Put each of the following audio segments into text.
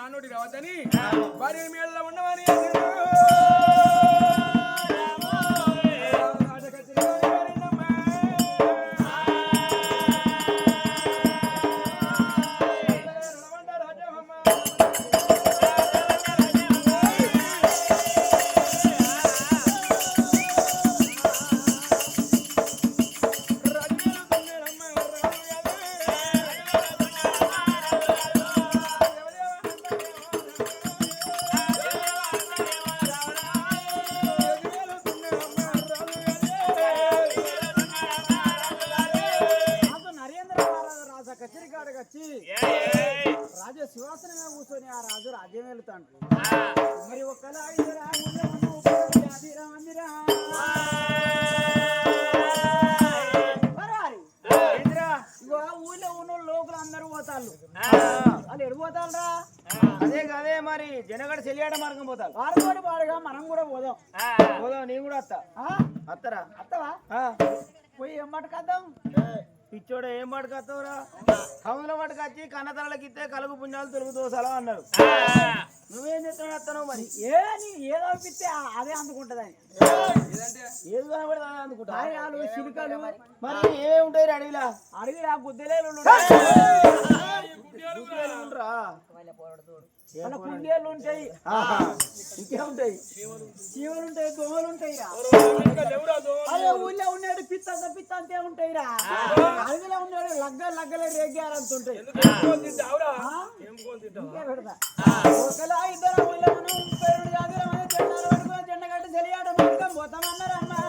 నాన్నోటి రావద్దని వారి మీద ఉండవని రాజు శివాసనంగా కూర్చొని ఆ రాజు రాజ్యం వెళ్తాడు. మరి ఒక్కలా ఊళ్ళో ఉన్న లోకులు అందరూ పోతాళ్ళు. వాళ్ళు ఎడిపోతారు రా? అదే కదే మరి జనగడ చెలియాడ మార్గం పోతారు. వారు పాడుగా మనం కూడా పోదాం. పోదాం, నేను కూడా అత్తరా అత్తవా? పోయి ఏం మాటకద్దాం? పిచ్చోడ ఏం పట్టుకొస్తావురా? కవుల పట్టుకొచ్చి కన్నతలకి ఇస్తే కలుగు పుణ్యాలు తొలుగుతో సలా అన్నారు. నువ్వేం చేస్తున్నావు అత్తను? మరి ఏదో పిస్తే అదే అందుకుంటదని. ఏది కనబడితే అదే అందుకుంటా. చిలుకలు మరి ఏమేమి ఉంటాయి అడవిలా? అడవిలా గుద్దెలేలు కుందేళ్ళు ఉంటాయి, ఇంకేముంటాయి? చీమలు ఉంటాయి, దోమలు ఉంటాయి. అదే ఊళ్ళో ఉన్నాడు పిత్త అంతే ఉంటాయి రా. అడవిలో ఉన్నాడు లగ్గలే రేగారంత ఉంటాయి. పెడతా ఒకలా ఇద్దరు ఊళ్ళో మనం 32 జాతీయులు జెండాలు పట్టుకుని జెండ కట్టి తెలియాడ మార్గం పోతామన్నారమ్మా.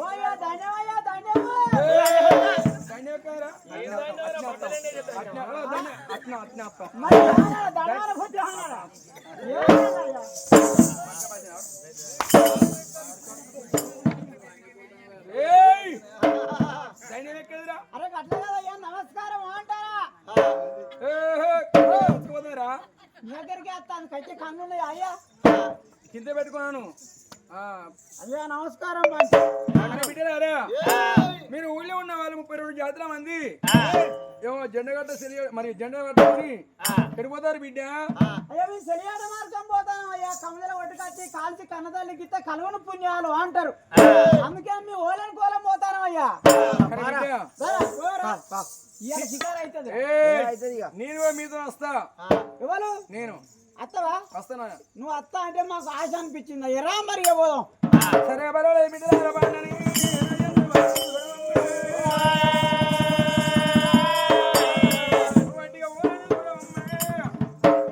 ఓయా ధన్యవాయా ధన్యమా మరి ధనవాల బుద్ధి అన్నాడా ఏమన్నాయా అరే అట్లా కదయ్యా నమస్కారం అంటారా మీ దగ్గరికి వస్తాను కచ్చి కన్నున్నాయి అయ్యా కింద పెట్టుకున్నాను అయ్యా నమస్కారం బిడ్డలారా మీరు ఊళ్ళో ఉన్న వాళ్ళు 32 జాతుల మంది ఏమో జెండగట్ట మరి జెండా కట్టుకొని ఎడిపోతారు బిడ్డ అయ్యా మీ సెలియాట మార్గం పోతాం అయ్యా కమల ఒట్టుకొచ్చి కాల్చి కన్నదల్లి గిత్త కలువను పుణ్యాలు అంటారు అందుకే మీ ఓలని కోలం పోతాను అయ్యా షికారు అవుతుంది నేను మీతో వస్తా ఎవరు నేను అత్తవా వస్తానా నువ్వు అత్త అంటే మాకు ఆశ అనిపించింది ఎరా మరి పోదాం సరే పర్వాలేదు బిడ్డలారా బాగున్నాను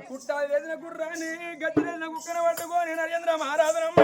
కుట్టాలు వేసిన గుర్రాన్ని గచ్చి వేసిన కుక్కన పట్టుకొని నరేంద్ర మహారాజనమ్మ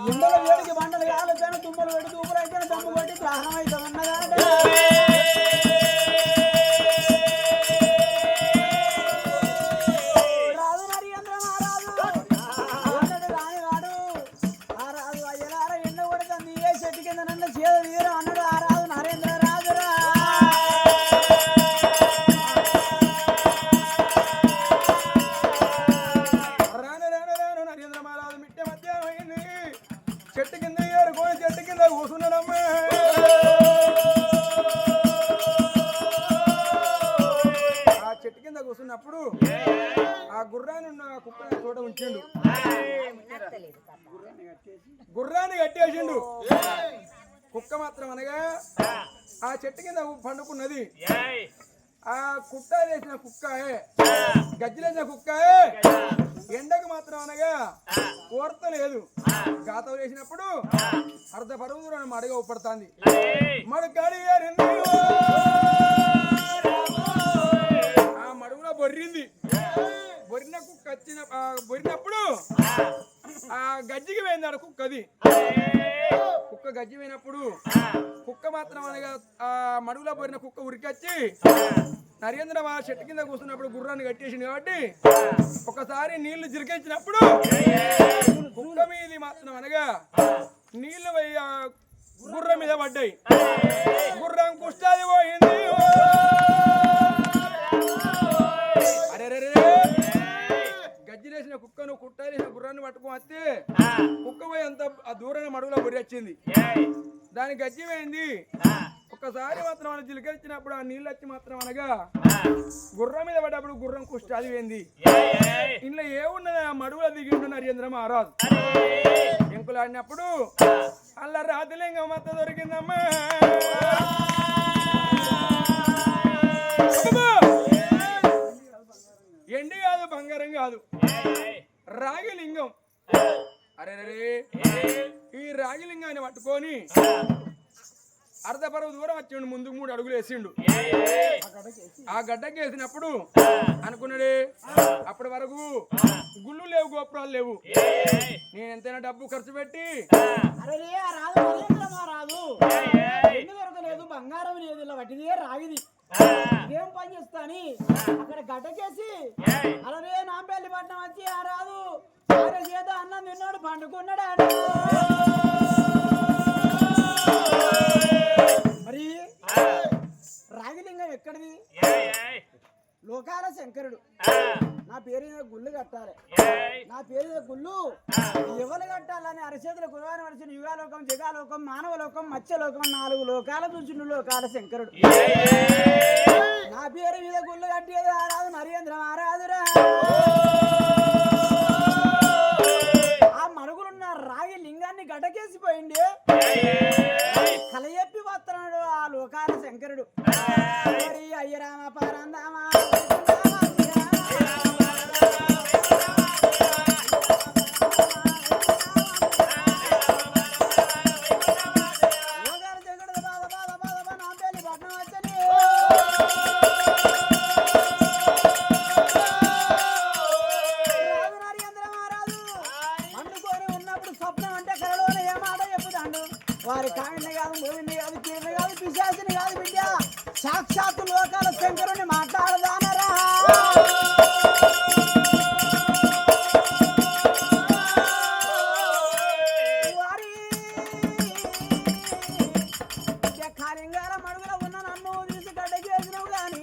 ఎండలో వేడికి బండలు కాలైతే తుమ్మలు పెట్టి తూపులు అయితే దమ్ము కొట్టి ప్రాణం అవుతుంది అన్నగా రాజు నరేంద్ర మహారాజు రానివాడు ఆ రాజు అయ్యలారా ఎండ కొడుతుంది ఏ చెట్టు కింద నన్ను చేదు తీరు అన్నాడు ఆ రాజు నరేంద్ర రాజురా నరేంద్ర మహారాజు మిట్టే మధ్యాహ్నం అయింది చెట్టు కింద ఏరుకొని చెట్టు కింద కూర్చున్నాడమ్మా ఆ చెట్టు కింద కూర్చున్నప్పుడు ఆ గుర్రాన్ని ఉన్న కుక్కని చోట ఉంచిండు గుర్రాన్ని కట్టేసిండు కుక్క మాత్రం అనగా ఆ చెట్టు కింద పండుకున్నది ఆ కుట్ట వేసిన కుక్క గజ్జిలేసిన కుక్క ఎండకు మాత్రం అనగా కోరతలేదు గాతం వేసినప్పుడు అర్ధ పరువు దూరం మడగ ఊపడుతుంది మడుకడి ఆ మడుగులో బొర్రింది బొరిన కుక్క వచ్చిన బొరినప్పుడు ఆ గజ్జికి పోయిందాడు కుక్కది కుక్క గజ్జి పోయినప్పుడు కుక్క మాత్రం అనగా ఆ మడుగులో పోయిన కుక్క ఉరికొచ్చి నరేంద్ర మా చెట్టు కింద కూర్చున్నప్పుడు గుర్రాన్ని కట్టేసింది కాబట్టి ఒకసారి నీళ్లు చిరికించినప్పుడు కుక్క మీది మాత్రం అనగా నీళ్లు గుర్రం మీద పడ్డాయి గుర్రం కుష్టాది పోయింది అరే గజ్జిలేసిన కుక్కను కుట్టాలేసిన గుర్రాన్ని పట్టుకొని వస్తే కుక్క పోయి అంత ఆ దూరాన్ని మడుగులో బొరి వచ్చింది దాని గజ్జి పోయింది ఒక్కసారి మాత్రం మన చిలికరించినప్పుడు ఆ నీళ్ళు వచ్చి మాత్రం అనగా గుర్రం మీద పడ్డప్పుడు గుర్రం కుష్టాది పోయింది ఇంట్లో ఏమున్నది ఆ మడుగులో దిగిండు నరేంద్ర మహారాజు ఎంకులు ఆడినప్పుడు అలా రాతిలింగం మత్త దొరికిందమ్మా ఎండి కాదు బంగారం కాదు రాగి లింగం అరే ఈ రాగి లింగాన్ని పట్టుకొని అర్ధపరవు దూరం వచ్చిండు ముందుకు 3 అడుగులు వేసిండు ఆ గడ్డకి వేసినప్పుడు అనుకున్నాడే అప్పటి వరకు గుళ్ళు లేవు గోపురాలు లేవు నేను ఎంతైనా డబ్బు ఖర్చు పెట్టి రాజు వాటిదే రాగిది ఏం పని చేస్తాని అక్కడ గడ్డకేసి అలానే నా పెళ్లి పట్టణం వచ్చి ఆ రాదు ఆరే చేత అన్నం తిన్నాడు పండుకున్నాడు మరి రాగిలింగం ఎక్కడిది లోకాల శంకరుడు నా పేరు మీద గుళ్ళు కట్టాలి నా పేరు మీద గుళ్ళు ఎవరు కట్టాలని అరచేతుల కులవాని వలసిన యుగాలోకం జగాలోకం మానవలోకం మత్స్యలోకం 4 లోకాల చూసిండు లోకాల శంకరుడు నా పేరు మీద గుళ్ళు కట్టేది ఆరాధు నరేంద్ర మహారాజురా ఆ మనుగులున్న రాగి లింగాన్ని గడ్డకేసిపోయింది కలయెప్పి వస్తున్నాడు ఆ లోకాల శంకరుడు అయ్యరామ పరందామా వారి కావిని కాదు మూవిని కాదు కీర్ని కాదు పిశాచిని కాదు బిడ్డ సాక్షాత్తు లోకాల శంకరుని మాట్లాడదానరా వారి కాలింగాల మడుగుల ఉన్న నన్ను తీసి గడ్డకేసినవు గాని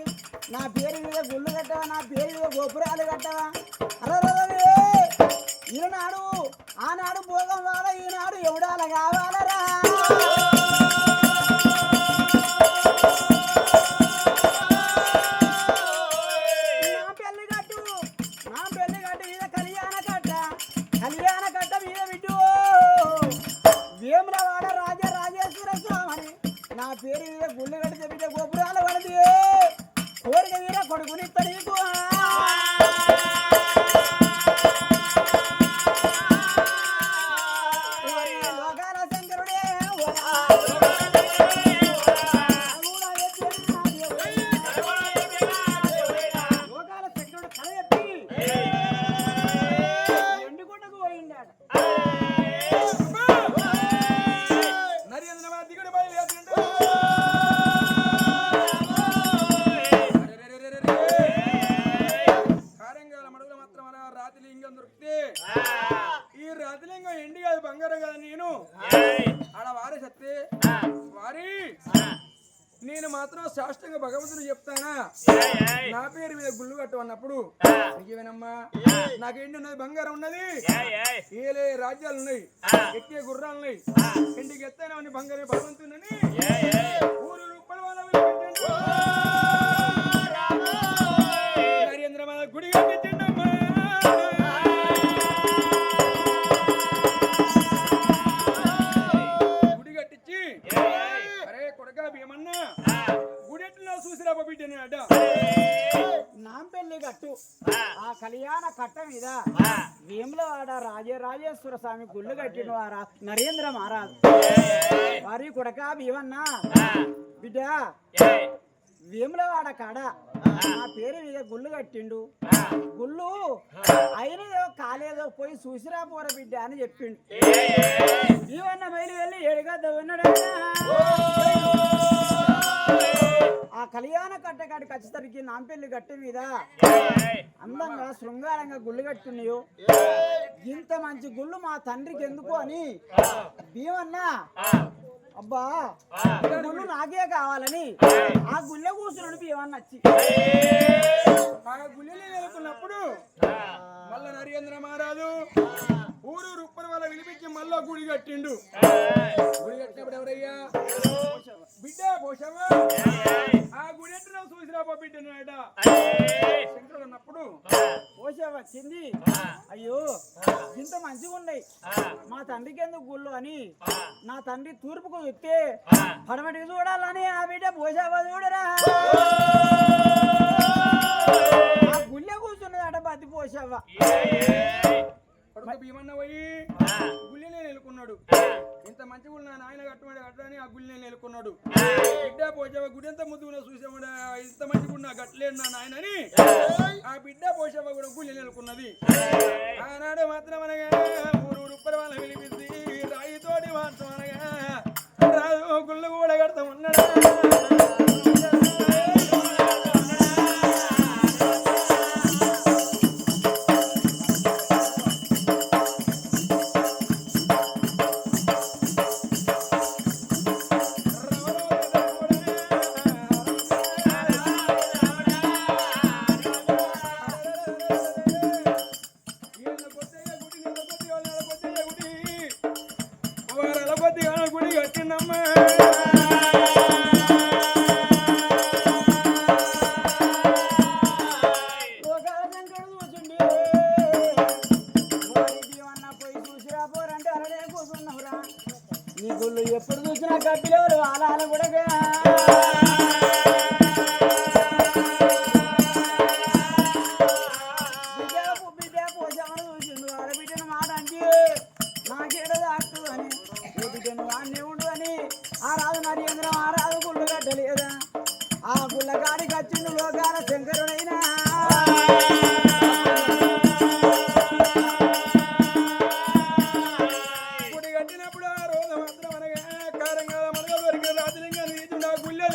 నా పేరు మీద గుళ్ళు కట్టవా నా పేరు మీద గోపురాలు కట్టవా అరే ఈనాడు ఆనాడు భోగం వాళ్ళ ఈనాడు ఎవడాల కావాలరా నా పెళ్లి కట్టు మీద కళ్యాణ కట్ట మీద విడ్డు వేములవాడ రాజేశ్వర స్వామి నా పేరు మీద గుళ్ళు కడితే బిడ్డ గోపురాలు పడది కోరిక మీద కొడుకునిత్త నీకు ఈ రాతిలింగం ఎండి కాదు బంగారం కదా నేను ఆడ వారి సత్తే వారి నేను మాత్రం శాస్త్రంగా భగవంతుడు చెప్తానా నా పేరు మీద గుళ్ళు కట్టమన్నప్పుడు నిజమేనమ్మా నాకేంటి ఉన్నది బంగారం ఉన్నది ఏలే రాజ్యాలు ఉన్నాయి ఎక్కే గుర్రాలు ఉన్నాయి ఇంటికి ఎత్తానని బంగారం భగవంతుని ఊరు రూపాయల నరేంద్ర గుడి కట్టించండమ్మా నాంపల్లి గట్టు ఆ కళ్యాణ కట్ట మీద వేములవాడ రాజేశ్వర స్వామి గుళ్ళు కట్టిన వారా నరేంద్ర మహారాజు వారి కొడక భీమన్న బిడ్డ వేములవాడ కాడ నా పేరు మీద గుళ్ళు కట్టిండు గుళ్ళు అయినదో కాలేదో పోయి చూసిరా పోర బిడ్డ అని చెప్పిండు భీమన్న మైలు వెళ్ళి ఏడుగద్ద ఉన్నాడు ఆ కళ్యాణ కట్ట కాడికి వచ్చేసరికి నాంపల్లి గట్టి మీద అందంగా శృంగారంగా గుళ్ళు కట్టున్నాయో ఇంత మంచి గుళ్ళు మా తండ్రికి ఎందుకు అని భీమన్న అబ్బా గుళ్ళు నాకే కావాలని ఆ గుళ్ళె కూర్చున్నాడు భీమన్న వచ్చి ఆ గుళ్ళెలు వెళ్తున్నప్పుడు మళ్ళా నరేంద్ర మహారాజు ఊరు రుప్పని వాళ్ళ వినిపించి మళ్ళా గుడి కట్టిండు గుడి కట్టినప్పుడు ఎవరయ్యా బిడ్డ పోషవ్వా ఆ గుడి అంటే నాకు చూసిరా బిడ్డను శంకరుడు అన్నప్పుడు పోషవ్వ వచ్చింది అయ్యో ఇంత మంచిగా ఉన్నాయి మా తండ్రికి ఎందుకు గుళ్ళు అని నా తండ్రి తూర్పుకు ఎత్తే పడమటికి చూడాలని ఆ బిడ్డ పోషవ్వ చూడరా ఆ గుళ్ళే కూర్చున్నదట బతి పోషవ్వ భీమన్న పోయి గుళ్ళనే నెలకొన్నాడు ఇంత మంచి గుళ్ళు నా నాయన కట్టమని ఆ గుళ్ళనే నెలకొన్నాడు బిడ్డ పోషవ గుడి ఎంత ముద్దుగా చూసామడ ఇంత మంచి గుడి నా గట్టలేడు నా నాయనని ఆ బిడ్డ పోషవ కూడా గుళ్ళే నెలకొన్నది ఆనాడు మాత్రం అనగా ఊరు రూపాయల వాళ్ళ పిలిపించి రాయితోటి మాత్రం అనగా రాజు గుళ్ళు కూడా కడతా ఉన్నాడా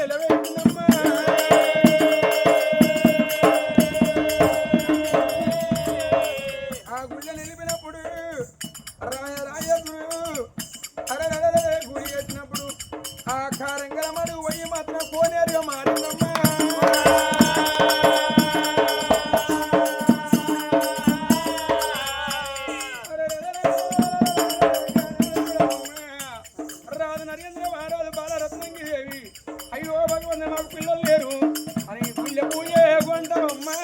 నిలవేసిందమ్మా ఆ గుళ్ళ నిలిపినప్పుడు రాజేంద్రుడు గుడి కట్టినప్పుడు ఆ కారంగల మడు వయ్యి మాత్రం కోనేరుగా మారిందమ్మా రాజు నరేంద్ర మహారాజు బాలరత్నంగి దేవి అయ్యో భగవంతు నాకు పిల్లలు లేరు అని పుణ్య పూజ కొంటామమ్మా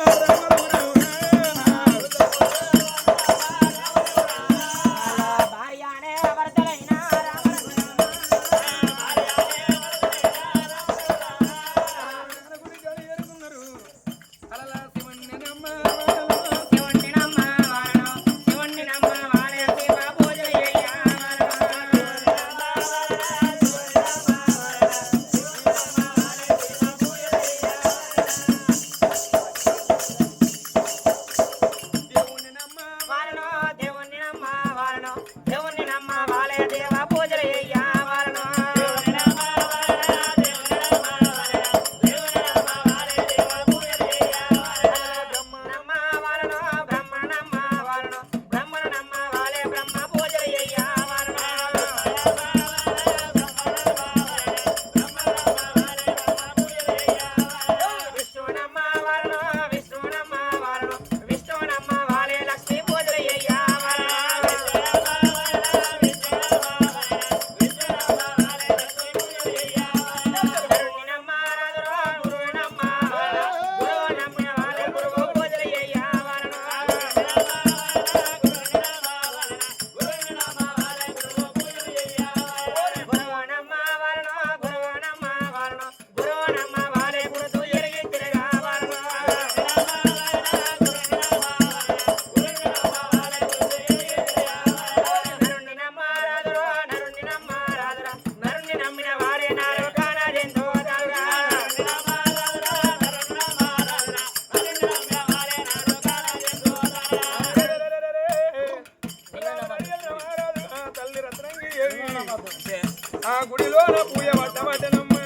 ఆ గుడిలో నా పూజ పట్టబట్టనమ్మా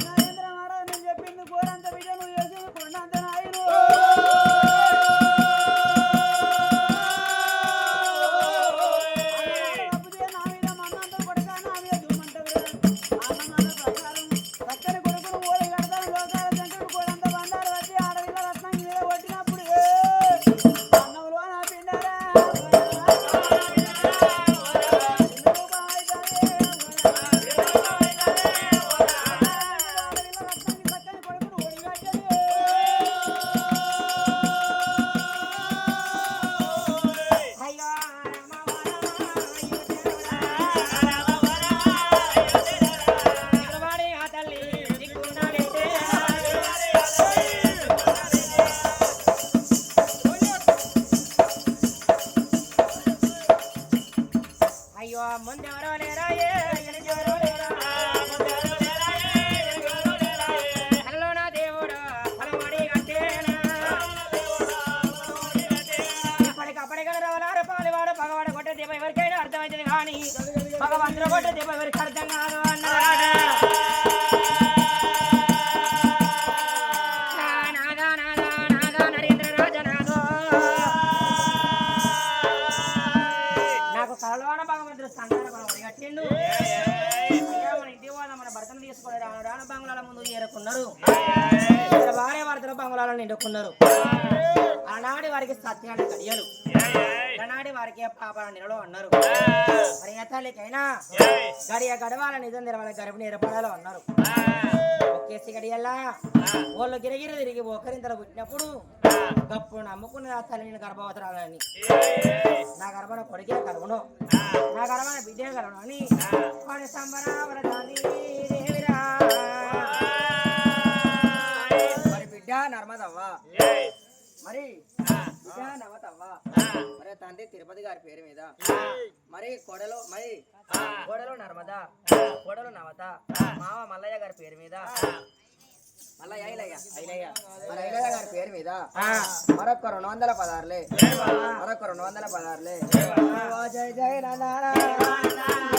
నరేంద్ర మహారాజ్ నేను చెప్పింది కోరంత బిడ్డ నువ్వు చేసేది కొండంత నాయను ముందెవరో లేరా హలో నా దేవుడు హలమడి కట్టేనా ఇప్పటికప్పటికి రావారు పాలివాడు పగవాడు కొట్టే దీప ఎవరికైనా అర్థమవుతుంది కానీ భగవంతుడు కొట్టే దీప ఎవరికి అర్థం కాదు అన్నాడు నరేంద్ర రాజనాథో నాకు కలలోన భగవంతుడు సంతాన కొనబడి కట్టిండు మన ఇంటి వాళ్ళ మన భర్తను తీసుకొని రాను బంగ్లాల ముందు ఏరుకున్నారు భార్య భర్తల బంగ్లాలను నిండుకున్నారు ఆనాడి వారికి సత్యాన్ని కడియలు ఆనాడి వారికి పాపాల నిలలో అన్నారు మరి ఏ తల్లికైనా గడియ గడవాల నిజం తెరవాల గర్భిణి ఏర్పడాలో అన్నారు ఒకేసి గడియల్లా వాళ్ళు గిరిగిరి తిరిగి ఒకరింతలు పుట్టినప్పుడు గప్పుడు నమ్ముకున్న ఆ తల్లి నేను గర్భవతరాలని నా గర్భన కొడుకే కలుగును నా గర్భన బిడ్డే కలుగును అని వాడి సంబరావరదాన్ని దేవిరా మరి బిడ్డ నర్మదవ్వ మరి బిడ్డ నవతవ్వ మరి తండ్రి తిరుపతి గారి పేరు మీద మరి కోడలో నర్మద కోడలు నవత మామ మల్లయ్య గారి పేరు మీద ఐలయ్య గారి పేరు మీద మరొక 216 మరొక 216